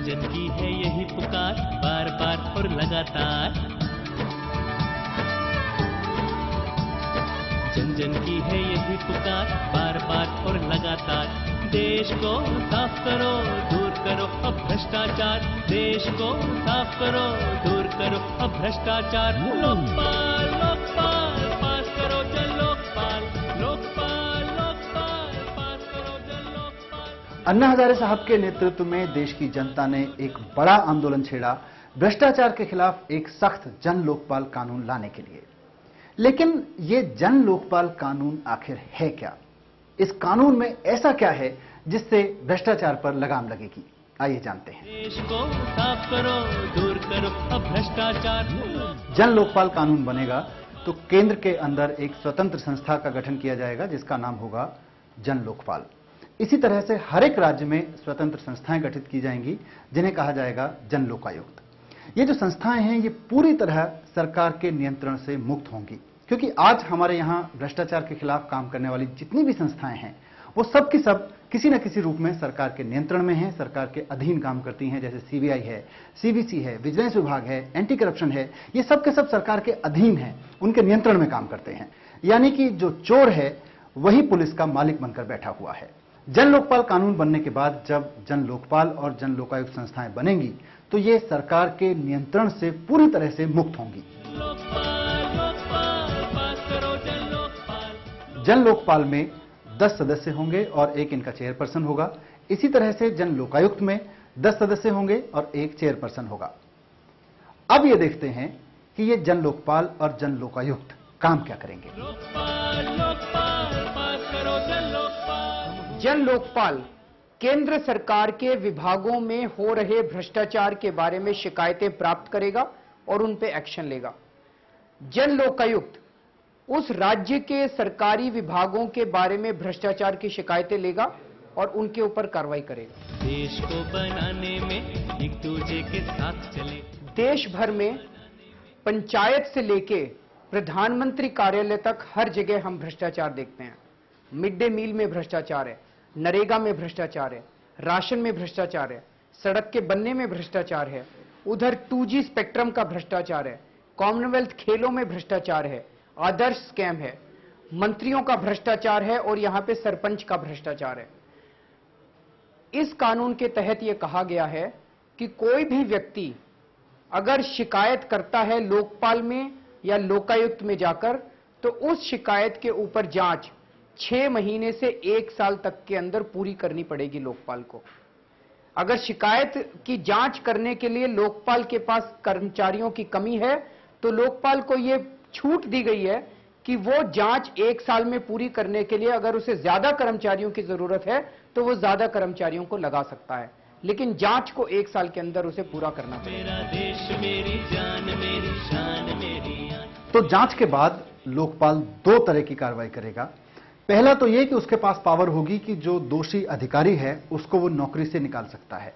जन की है यही पुकार, बार बार और लगातार। जन जन की है यही पुकार, बार बार और लगातार। देश को साफ करो, दूर करो अब भ्रष्टाचार। देश को साफ करो, दूर करो अब भ्रष्टाचार। लोकपाल लोकपाल पास करो जन लोकपाल, लोकपाल लोकपाल पास करो जन लोकपाल। अन्ना हजारे साहब के नेतृत्व में देश की जनता ने एक बड़ा आंदोलन छेड़ा भ्रष्टाचार के खिलाफ एक सख्त जन लोकपाल कानून लाने के लिए। लेकिन ये जन लोकपाल कानून आखिर है क्या? इस कानून में ऐसा क्या है जिससे भ्रष्टाचार पर लगाम लगेगी? आइए जानते हैं। देश को साफ करो, दूर करो अब भ्रष्टाचार। जन लोकपाल कानून बनेगा तो केंद्र के अंदर एक स्वतंत्र संस्था का गठन किया जाएगा जिसका नाम होगा जन लोकपाल। इसी तरह से हर एक राज्य में स्वतंत्र संस्थाएं गठित की जाएंगी जिन्हें कहा जाएगा जन लोकायुक्त। ये जो संस्थाएं हैं ये पूरी तरह सरकार के नियंत्रण से मुक्त होंगी, क्योंकि आज हमारे यहां भ्रष्टाचार के खिलाफ काम करने वाली जितनी भी संस्थाएं हैं वो सब की सब किसी न किसी रूप में सरकार के नियंत्रण में हैं, सरकार के अधीन काम करती हैं। जैसे सीबीआई है, सीवीसी है, विजिलेंस विभाग है, एंटी करप्शन है, ये सब के सब सरकार के अधीन हैं, उनके नियंत्रण में काम करते हैं। यानी कि जो चोर है वही पुलिस का मालिक बनकर बैठा हुआ है। जन लोकपाल कानून बनने के बाद जब जन लोकपाल और जन लोकायुक्त संस्थाएं बनेंगी तो ये सरकार के नियंत्रण से पूरी तरह से मुक्त होंगी। जन लोकपाल में 10 सदस्य होंगे और एक इनका चेयरपर्सन होगा। इसी तरह से जन लोकायुक्त में 10 सदस्य होंगे और एक चेयरपर्सन होगा। अब ये देखते हैं कि ये जन लोकपाल और जन लोकायुक्त काम क्या करेंगे। जन लोकपाल केंद्र सरकार के विभागों में हो रहे भ्रष्टाचार के बारे में शिकायतें प्राप्त करेगा और उन पे एक्शन लेगा। जन लोकायुक्त उस राज्य के सरकारी विभागों के बारे में भ्रष्टाचार की शिकायतें लेगा और उनके ऊपर कार्रवाई करेगा। देश को बनाने में एक दूसरे के साथ चले। देश भर में पंचायत से लेके प्रधानमंत्री कार्यालय तक हर जगह हम भ्रष्टाचार देखते हैं। मिड डे मील में भ्रष्टाचार है, नरेगा में भ्रष्टाचार है, राशन में भ्रष्टाचार है, सड़क के बनने में भ्रष्टाचार है, उधर 2G स्पेक्ट्रम का भ्रष्टाचार है, कॉमनवेल्थ खेलों में भ्रष्टाचार है, आदर्श स्कैम है, मंत्रियों का भ्रष्टाचार है और यहां पे सरपंच का भ्रष्टाचार है। इस कानून के तहत यह कहा गया है कि कोई भी व्यक्ति अगर शिकायत करता है लोकपाल में या लोकायुक्त में जाकर, तो उस शिकायत के ऊपर जांच 6 महीने से 1 साल तक के अंदर पूरी करनी पड़ेगी लोकपाल को। अगर शिकायत की जांच करने के लिए लोकपाल के पास कर्मचारियों की कमी है तो लोकपाल को यह छूट दी गई है कि वो जांच 1 साल में पूरी करने के लिए अगर उसे ज्यादा कर्मचारियों की जरूरत है तो वो ज्यादा कर्मचारियों को लगा सकता है, लेकिन जांच को 1 साल के अंदर उसे पूरा करना पड़ेगा। मेरा देश मेरी जान, मेरी शान, मेरी आन। तो जांच के बाद लोकपाल 2 तरह की कार्रवाई करेगा। पहला तो यह कि उसके पास पावर होगी कि जो दोषी अधिकारी है उसको वो नौकरी से निकाल सकता है।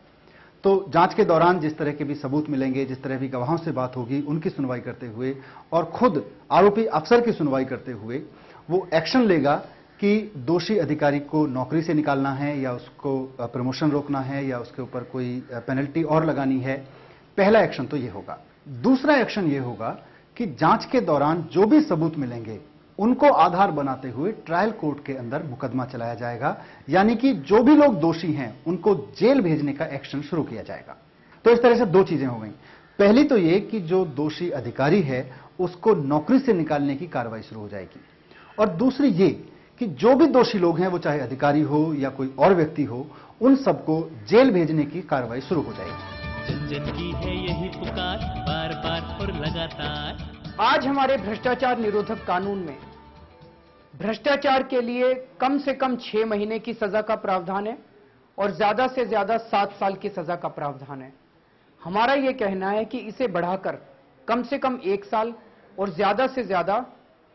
तो जांच के दौरान जिस तरह के भी सबूत मिलेंगे, जिस तरह भी गवाहों से बात होगी, उनकी सुनवाई करते हुए और खुद आरोपी अफसर की सुनवाई करते हुए वो एक्शन लेगा कि दोषी अधिकारी को नौकरी से निकालना है या उसको प्रमोशन रोकना है या उसके ऊपर कोई पेनल्टी और लगानी है। पहला एक्शन तो ये होगा। दूसरा एक्शन ये होगा कि जांच के दौरान जो भी सबूत मिलेंगे उनको आधार बनाते हुए ट्रायल कोर्ट के अंदर मुकदमा चलाया जाएगा, यानी कि जो भी लोग दोषी हैं उनको जेल भेजने का एक्शन शुरू किया जाएगा। तो इस तरह से 2 चीजें हो गई। पहली तो ये कि जो दोषी अधिकारी है उसको नौकरी से निकालने की कार्रवाई शुरू हो जाएगी, और दूसरी ये कि जो भी दोषी लोग हैं वो चाहे अधिकारी हो या कोई और व्यक्ति हो, उन सबको जेल भेजने की कार्रवाई शुरू हो जाएगी। जन जन की है यही पुकार, बार बार और लगातार। आज हमारे भ्रष्टाचार निरोधक कानून में भ्रष्टाचार के लिए कम से कम 6 महीने की सजा का प्रावधान है और ज्यादा से ज्यादा 7 साल की सजा का प्रावधान है। हमारा यह कहना है कि इसे बढ़ाकर कम से कम 1 साल और ज्यादा से ज्यादा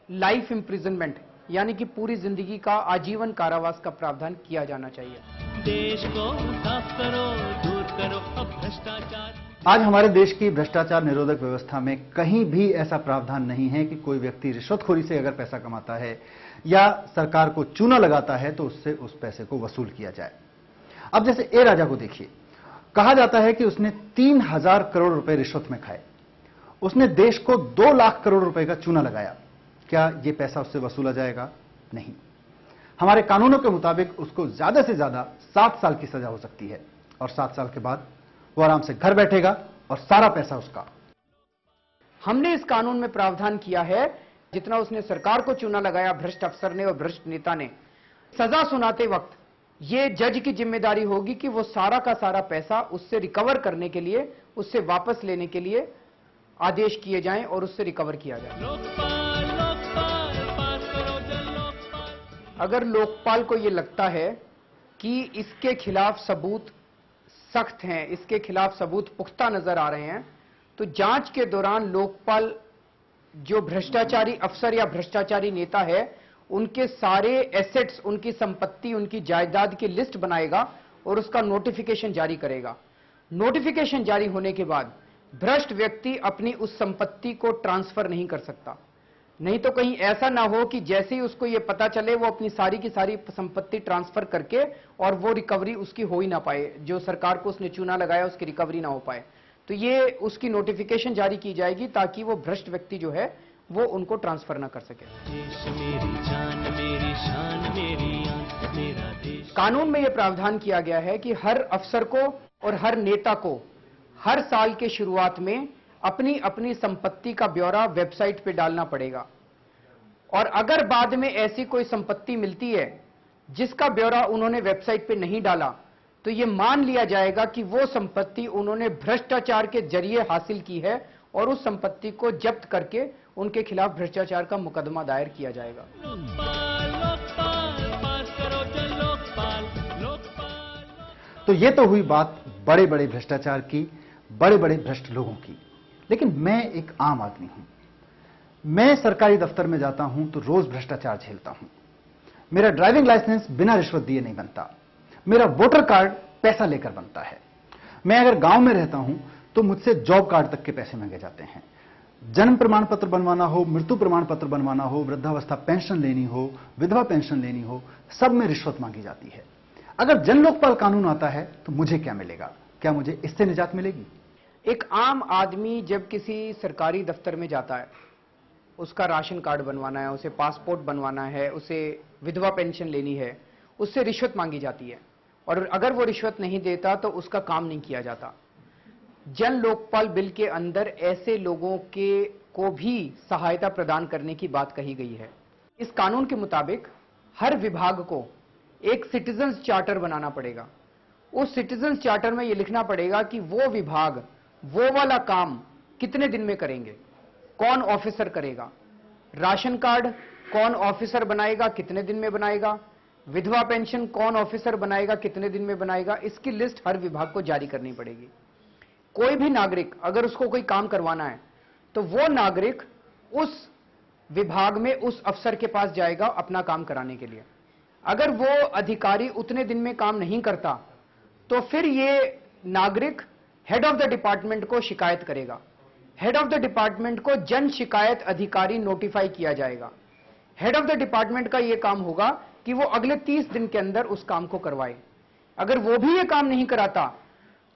लाइफ इंप्रिजनमेंट यानी कि पूरी जिंदगी का आजीवन कारावास का प्रावधान किया जाना चाहिए। देश को साफ करो, दूर करो अब भ्रष्टाचार। आज हमारे देश की भ्रष्टाचार निरोधक व्यवस्था में कहीं भी ऐसा प्रावधान नहीं है कि कोई व्यक्ति रिश्वतखोरी से अगर पैसा कमाता है या सरकार को चूना लगाता है तो उससे उस पैसे को वसूल किया जाए। अब जैसे ए राजा को देखिए, कहा जाता है कि उसने 3000 करोड़ रुपए रिश्वत में खाए। उसने देश को 2 लाख करोड़ रुपए का चूना लगाया। क्या यह पैसा उससे वसूला जाएगा? नहीं। हमारे कानूनों के मुताबिक उसको ज्यादा से ज्यादा 7 साल की सजा हो सकती है और 7 साल के बाद वो आराम से घर बैठेगा और सारा पैसा उसका। हमने इस कानून में प्रावधान किया है, जितना उसने सरकार को चूना लगाया भ्रष्ट अफसर ने और भ्रष्ट नेता ने, सजा सुनाते वक्त ये जज की जिम्मेदारी होगी कि वो सारा का सारा पैसा उससे रिकवर करने के लिए, उससे वापस लेने के लिए आदेश किए जाएं और उससे रिकवर किया जाए। लोकपाल लोकपाल पास करो जन लोकपाल। अगर लोकपाल को यह लगता है कि इसके खिलाफ सबूत सख्त हैं, इसके खिलाफ सबूत पुख्ता नजर आ रहे हैं, तो जांच के दौरान लोकपाल जो भ्रष्टाचारी अफसर या भ्रष्टाचारी नेता है उनके सारे एसेट्स, उनकी संपत्ति, उनकी जायदाद की लिस्ट बनाएगा और उसका नोटिफिकेशन जारी करेगा। नोटिफिकेशन जारी होने के बाद भ्रष्ट व्यक्ति अपनी उस संपत्ति को ट्रांसफर नहीं कर सकता। नहीं तो कहीं ऐसा ना हो कि जैसे ही उसको यह पता चले वो अपनी सारी की सारी संपत्ति ट्रांसफर करके और वो रिकवरी उसकी हो ही ना पाए, जो सरकार को उसने चूना लगाया उसकी रिकवरी ना हो पाए। तो ये उसकी नोटिफिकेशन जारी की जाएगी ताकि वो भ्रष्ट व्यक्ति जो है वो उनको ट्रांसफर ना कर सके। देश मेरी जान मेरी शान मेरी आन मेरा देश। कानून में यह प्रावधान किया गया है कि हर अफसर को और हर नेता को हर साल के शुरुआत में अपनी अपनी संपत्ति का ब्यौरा वेबसाइट पे डालना पड़ेगा और अगर बाद में ऐसी कोई संपत्ति मिलती है जिसका ब्यौरा उन्होंने वेबसाइट पे नहीं डाला तो यह मान लिया जाएगा कि वो संपत्ति उन्होंने भ्रष्टाचार के जरिए हासिल की है और उस संपत्ति को जब्त करके उनके खिलाफ भ्रष्टाचार का मुकदमा दायर किया जाएगा। लोकपाल लोकपाल पास करो जन लोकपाल लोकपाल। तो ये तो हुई बात बड़े बड़े भ्रष्टाचार की, बड़े बड़े भ्रष्ट लोगों की। लेकिन मैं एक आम आदमी हूं। मैं सरकारी दफ्तर में जाता हूं तो रोज भ्रष्टाचार झेलता हूं। मेरा ड्राइविंग लाइसेंस बिना रिश्वत दिए नहीं बनता। मेरा वोटर कार्ड पैसा लेकर बनता है। मैं अगर गांव में रहता हूं तो मुझसे जॉब कार्ड तक के पैसे मांगे जाते हैं। जन्म प्रमाण पत्र बनवाना हो, मृत्यु प्रमाण पत्र बनवाना हो, वृद्धावस्था पेंशन लेनी हो, विधवा पेंशन लेनी हो, सब में रिश्वत मांगी जाती है। अगर जन लोकपाल कानून आता है तो मुझे क्या मिलेगा? क्या मुझे इससे निजात मिलेगी? एक आम आदमी जब किसी सरकारी दफ्तर में जाता है, उसका राशन कार्ड बनवाना है, उसे पासपोर्ट बनवाना है, उसे विधवा पेंशन लेनी है, उससे रिश्वत मांगी जाती है और अगर वो रिश्वत नहीं देता तो उसका काम नहीं किया जाता। जन लोकपाल बिल के अंदर ऐसे लोगों को भी सहायता प्रदान करने की बात कही गई है। इस कानून के मुताबिक हर विभाग को एक सिटीजन्स चार्टर बनाना पड़ेगा। उस सिटीजन्स चार्टर में यह लिखना पड़ेगा कि वो विभाग वो वाला काम कितने दिन में करेंगे, कौन ऑफिसर करेगा, राशन कार्ड कौन ऑफिसर बनाएगा, कितने दिन में बनाएगा, विधवा पेंशन कौन ऑफिसर बनाएगा, कितने दिन में बनाएगा। इसकी लिस्ट हर विभाग को जारी करनी पड़ेगी। कोई भी नागरिक अगर उसको कोई काम करवाना है तो वो नागरिक उस विभाग में उस अफसर के पास जाएगा अपना काम कराने के लिए। अगर वो अधिकारी उतने दिन में काम नहीं करता तो फिर ये नागरिक हेड ऑफ द डिपार्टमेंट को शिकायत करेगा। हेड ऑफ द डिपार्टमेंट को जन शिकायत अधिकारी नोटिफाई किया जाएगा। हेड ऑफ द डिपार्टमेंट का यह काम होगा कि वो अगले 30 दिन के अंदर उस काम को करवाए। अगर वो भी ये काम नहीं कराता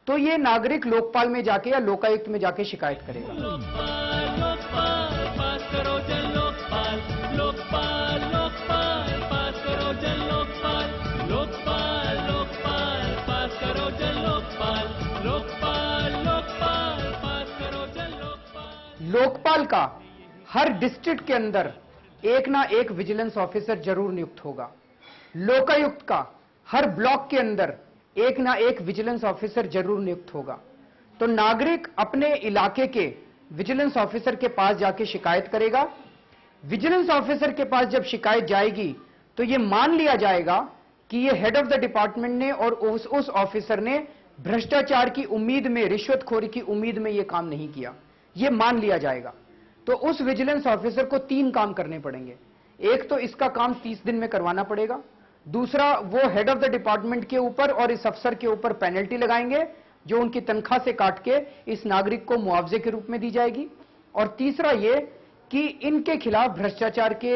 तो ये नागरिक लोकपाल में जाके या लोकायुक्त में जाके शिकायत करेगा। लोकपाल लोकपाल पास करो जन लोकपाल लोकपाल लोकपाल पास करो जन लोकपाल लोकपाल लोकपाल पास करो जन लोकपाल लोकपाल लोकपाल पास करो जन लोकपाल। लोकपाल का हर डिस्ट्रिक्ट के अंदर एक ना एक विजिलेंस ऑफिसर जरूर नियुक्त होगा। लोकायुक्त का हर ब्लॉक के अंदर एक ना एक विजिलेंस ऑफिसर जरूर नियुक्त होगा। तो नागरिक अपने इलाके के विजिलेंस ऑफिसर के पास जाके शिकायत करेगा। विजिलेंस ऑफिसर के पास जब शिकायत जाएगी तो यह मान लिया जाएगा कि यह हेड ऑफ द डिपार्टमेंट ने और उस ऑफिसर ने भ्रष्टाचार की उम्मीद में, रिश्वतखोरी की उम्मीद में यह काम नहीं किया, यह मान लिया जाएगा। तो उस विजिलेंस ऑफिसर को 3 काम करने पड़ेंगे। एक तो इसका काम 30 दिन में करवाना पड़ेगा, दूसरा वो हेड ऑफ द डिपार्टमेंट के ऊपर और इस अफसर के ऊपर पेनल्टी लगाएंगे जो उनकी तनख्वाह से काट के इस नागरिक को मुआवजे के रूप में दी जाएगी, और तीसरा ये कि इनके खिलाफ भ्रष्टाचार के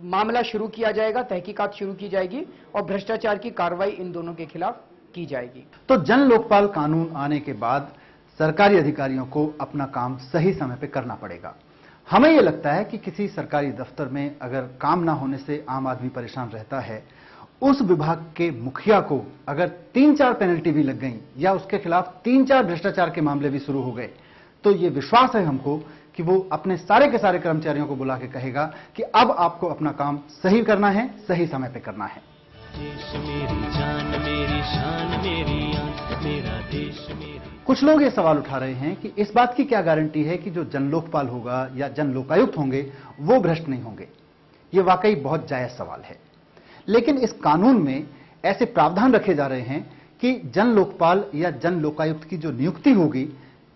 मामला शुरू किया जाएगा, तहकीकात शुरू की जाएगी और भ्रष्टाचार की कार्रवाई इन दोनों के खिलाफ की जाएगी। तो जन लोकपाल कानून आने के बाद सरकारी अधिकारियों को अपना काम सही समय पे करना पड़ेगा। हमें यह लगता है कि किसी सरकारी दफ्तर में अगर काम ना होने से आम आदमी परेशान रहता है, उस विभाग के मुखिया को अगर 3-4 पेनल्टी भी लग गई या उसके खिलाफ 3-4 भ्रष्टाचार के मामले भी शुरू हो गए, तो यह विश्वास है हमको कि वो अपने सारे के सारे कर्मचारियों को बुला के कहेगा कि अब आपको अपना काम सही करना है, सही समय पे करना है। देश मेरी जान मेरी शान मेरी आन, मेरा देश मेरी। कुछ लोग ये सवाल उठा रहे हैं कि इस बात की क्या गारंटी है कि जो जन लोकपाल होगा या जन लोकायुक्त होंगे वो भ्रष्ट नहीं होंगे। ये वाकई बहुत जायज सवाल है, लेकिन इस कानून में ऐसे प्रावधान रखे जा रहे हैं कि जन लोकपाल या जन लोकायुक्त की जो नियुक्ति होगी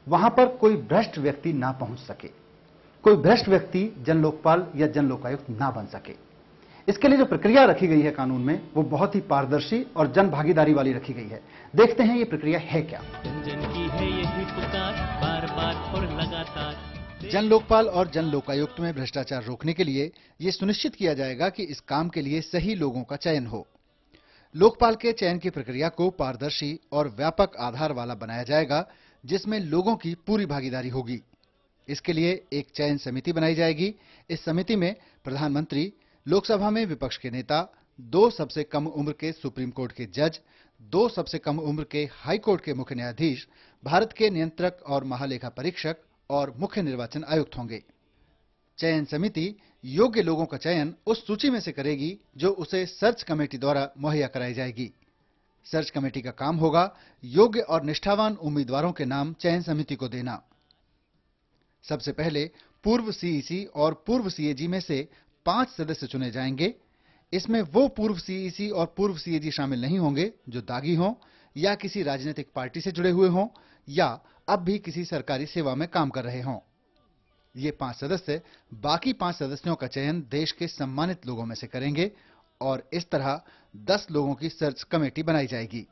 वहां पर कोई भ्रष्ट व्यक्ति ना पहुंच सके, कोई भ्रष्ट व्यक्ति जन लोकपाल या जन लोकायुक्त ना बन सके। इसके लिए जो प्रक्रिया रखी गई है कानून में वो बहुत ही पारदर्शी और जन भागीदारी वाली रखी गई है। देखते हैं ये प्रक्रिया है क्या। जन जन की है यही पुकार, बार बार और लगातार। जन लोकपाल और जन लोकायुक्त में भ्रष्टाचार रोकने के लिए यह सुनिश्चित किया जाएगा कि इस काम के लिए सही लोगों का चयन हो। लोकपाल के चयन की प्रक्रिया को पारदर्शी और व्यापक आधार वाला बनाया जाएगा, जिसमें लोगों की पूरी भागीदारी होगी। इसके लिए एक चयन समिति बनाई जाएगी। इस समिति में प्रधानमंत्री, लोकसभा में विपक्ष के नेता, 2 सबसे कम उम्र के सुप्रीम कोर्ट के जज, 2 सबसे कम उम्र के हाई कोर्ट के मुख्य न्यायाधीश, भारत के नियंत्रक और महालेखा परीक्षक और मुख्य निर्वाचन आयुक्त होंगे। चयन समिति योग्य लोगों का चयन उस सूची में से करेगी जो उसे सर्च कमेटी द्वारा मुहैया कराई जाएगी। सर्च कमेटी का काम होगा योग्य और निष्ठावान उम्मीदवारों के नाम चयन समिति को देना। सबसे पहले पूर्व सीईसी और पूर्व सीएजी में से 5 सदस्य चुने जाएंगे। इसमें वो पूर्व सीईसी और पूर्व सीएजी शामिल नहीं होंगे जो दागी हों या किसी राजनीतिक पार्टी से जुड़े हुए हों या अब भी किसी सरकारी सेवा में काम कर रहे हों। ये 5 सदस्य बाकी 5 सदस्यों का चयन देश के सम्मानित लोगों में से करेंगे और इस तरह 10 लोगों की सर्च कमेटी बनाई जाएगी।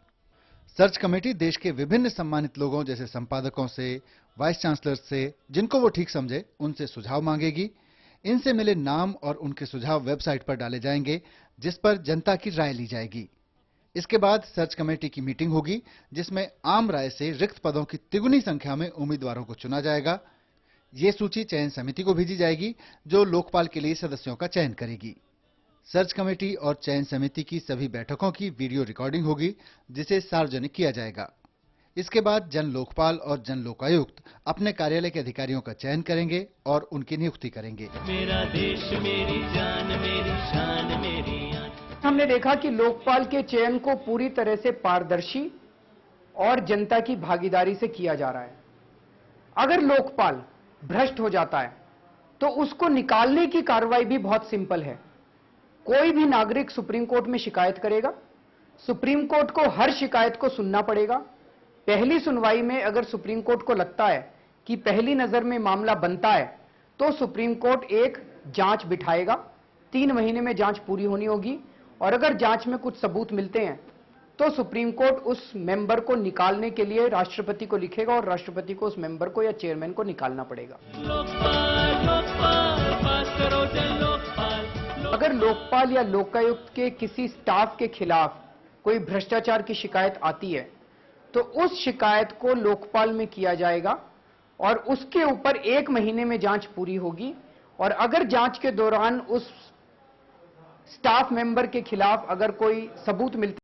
सर्च कमेटी देश के विभिन्न सम्मानित लोगों जैसे संपादकों से, वाइस चांसलर से, जिनको वो ठीक समझे, उनसे सुझाव मांगेगी। इनसे मिले नाम और उनके सुझाव वेबसाइट पर डाले जाएंगे, जिस पर जनता की राय ली जाएगी। इसके बाद सर्च कमेटी की मीटिंग होगी, जिसमें आम राय से रिक्त पदों की तिगुनी संख्या में उम्मीदवारों को चुना जाएगा। ये सूची चयन समिति को भेजी जाएगी, जो लोकपाल के लिए सदस्यों का चयन करेगी। सर्च कमेटी और चयन समिति की सभी बैठकों की वीडियो रिकॉर्डिंग होगी, जिसे सार्वजनिक किया जाएगा। इसके बाद जन लोकपाल और जन लोकायुक्त अपने कार्यालय के अधिकारियों का चयन करेंगे और उनकी नियुक्ति करेंगे। मेरा देश मेरी जान मेरी शान मेरी आन। हमने देखा कि लोकपाल के चयन को पूरी तरह से पारदर्शी और जनता की भागीदारी से किया जा रहा है। अगर लोकपाल भ्रष्ट हो जाता है तो उसको निकालने की कार्रवाई भी बहुत सिंपल है। कोई भी नागरिक सुप्रीम कोर्ट में शिकायत करेगा, सुप्रीम कोर्ट को हर शिकायत को सुनना पड़ेगा। पहली सुनवाई में अगर सुप्रीम कोर्ट को लगता है कि पहली नजर में मामला बनता है तो सुप्रीम कोर्ट एक जांच बिठाएगा। 3 महीने में जांच पूरी होनी होगी और अगर जांच में कुछ सबूत मिलते हैं तो सुप्रीम कोर्ट उस मेंबर को निकालने के लिए राष्ट्रपति को लिखेगा और राष्ट्रपति को उस मेंबर को या चेयरमैन को निकालना पड़ेगा। लोकपाल लोकपाल पास करो जन लोकपाल। अगर लोकपाल या लोकायुक्त के किसी स्टाफ के खिलाफ कोई भ्रष्टाचार की शिकायत आती है तो उस शिकायत को लोकपाल में किया जाएगा और उसके ऊपर 1 महीने में जांच पूरी होगी। और अगर जांच के दौरान उस स्टाफ मेंबर के खिलाफ अगर कोई सबूत मिलता